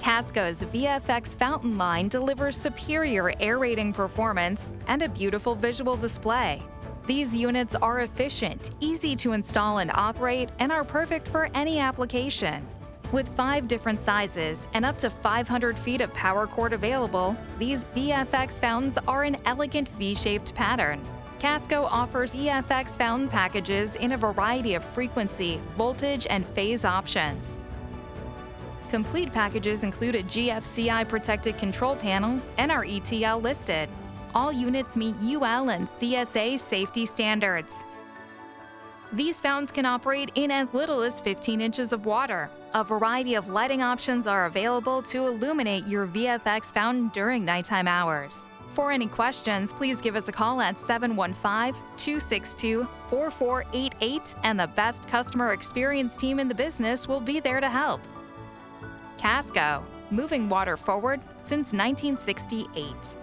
Kasco's VFX fountain line delivers superior aerating performance and a beautiful visual display. These units are efficient, easy to install and operate, and are perfect for any application. With 5 different sizes and up to 500 feet of power cord available, these VFX fountains are an elegant V-shaped pattern. Kasco offers VFX fountain packages in a variety of frequency, voltage, and phase options. Complete packages include a GFCI-protected control panel and are ETL listed. All units meet UL and CSA safety standards. These fountains can operate in as little as 15 inches of water. A variety of lighting options are available to illuminate your VFX fountain during nighttime hours. For any questions, please give us a call at 715-262-4488 and the best customer experience team in the business will be there to help. Kasco, moving water forward since 1968.